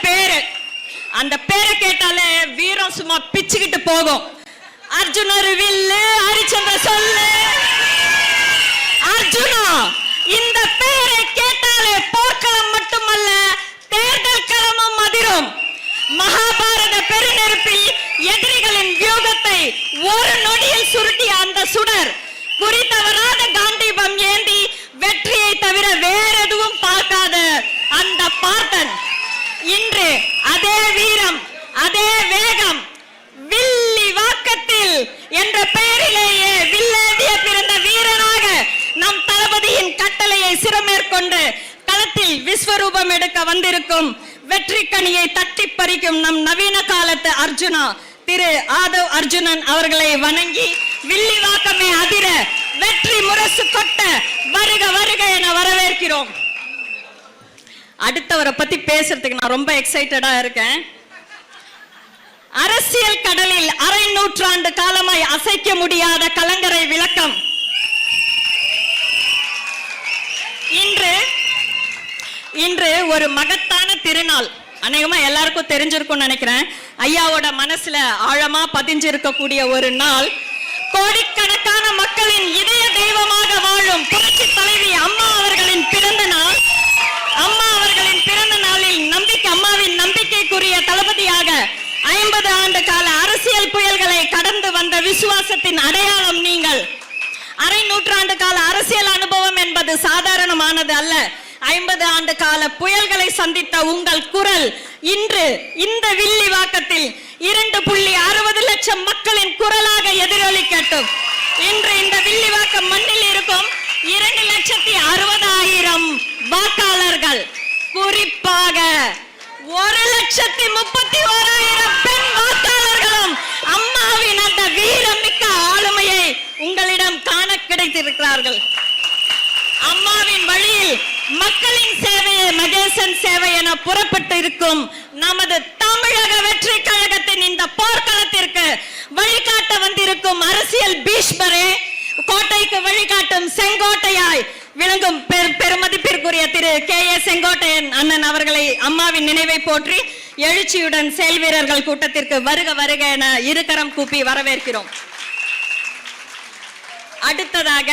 பேரு. அந்த பேரை கேட்டாலே வீரம் சும்மா பிச்சுக்கிட்டு போகும். அர்ஜுனர் வில்லு, ஹரிச்சந்திர சொல்லு. அர்ஜுனா, இந்த பேரை கேட்டாலே போர்க்களம் மட்டுமல்ல, தேர்தல் களமும் அதிரும். மகாபாரத பெருநெருப்பில் எதிரிகளின் வியூகத்தை ஒரு நொடியில் சுருட்டிய அந்த சுடர், குறித்தவராத காண்டீபம் ஏந்தி வெற்றியை தவிர வேற எதுவும் பார்க்காத அந்த பார்த்தன், இன்று அதே வீரம், அதே வேகம், வில்லி வாக்கத்தில் என்ற பெயரிலேயே வில்லேந்திய பிறந்த வீரனாக நம் தளபதியின் கட்டளையை சிரமேற்கொண்டு களத்தில் விஸ்வரூபம் எடுக்க வந்திருக்கும் வெற்றி கனியை தட்டி பறிக்கும் நம் நவீன காலத்து அர்ஜுனா திரு ஆதவ் அர்ஜுனன் அவர்களை வணங்கி வில்லி வாக்கமே அதிர வெற்றி முரசு கொட்ட வருக வருக என வரவேற்கிறோம். அடுத்தவரை பத்தி பேசுறதுக்கு நான் ரொம்ப எக்ஸைட்டடா இருக்கேன். அரசியல் கடலில் அரை நூற்றாண்டு காலமாய் அசைக்க முடியாத கலங்கரை விளக்கம். இன்று ஒரு மகத்தான திருநாள். அநேகமா எல்லாருக்கும் தெரிஞ்சிருக்கும் நினைக்கிறேன். ஐயாவோட மனசுல ஆழமா பதிஞ்சிருக்கக்கூடிய ஒரு நாள். கோடிக்கணக்கான மக்களின் இதய தெய்வமாக வாழும் புரட்சி தலைவி அம்மா அவர்களின் பிறந்த நாள். அம்மா அவர்களின் பிறந்த நாளில் அம்மாவின் நம்பிக்கைக்குரிய தளபதியாக 50 ஆண்டு கால அரசியல் புயல்களை கடந்து வந்த விசுவாசத்தின் அடையாளம் நீங்கள். அரை நூற்றாண்டு கால அரசியல் அனுபவம் என்பது சாதாரணமானது அல்ல. 50 ஆண்டு கால புயல்களை சந்தித்த உங்கள் குரல் இன்று இந்த வில்லி வாக்கத்தில் 2.60 லட்சம் மக்களின் குரலாக எதிரொலிக்கட்டும். இன்று இந்த வில்லிவாக்கம் மண்ணில் இருக்கும் 2,60,000 வாக்காளர்கள், குறிப்பாக 1,31,000 பெண் வாக்காளர்களும் அம்மாவின் அந்த வீரமிக்க ஆளுமையை உங்களிடம் காண கிடைத்திருக்கிறார்கள். அம்மாவின் வழியில் மக்களின் சேவையை மகேசன் சேவை என புறப்பட்டு இருக்கும் நமது தமிழக வெற்றி கழகத்தின் இந்த போர்க்களத்திற்கு வழிகாட்ட வந்திருக்கும் அரசியல் பீஷ்மரே, கோட்டைக்கு வழிகாட்டும் செங்கோட்டையாய் விளங்கும் பெருமதிப்பிற்குரிய திரு K.A. செங்கோட்டையன் அண்ணன் அவர்களை அம்மாவின் நினைவை போற்றி எழுச்சியுடன் செயல் வீரர்கள் கூட்டத்திற்கு வருக வருக என இருகரம் கூப்பி வரவேற்கிறோம். அடுத்ததாக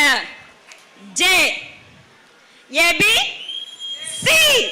J.A.B.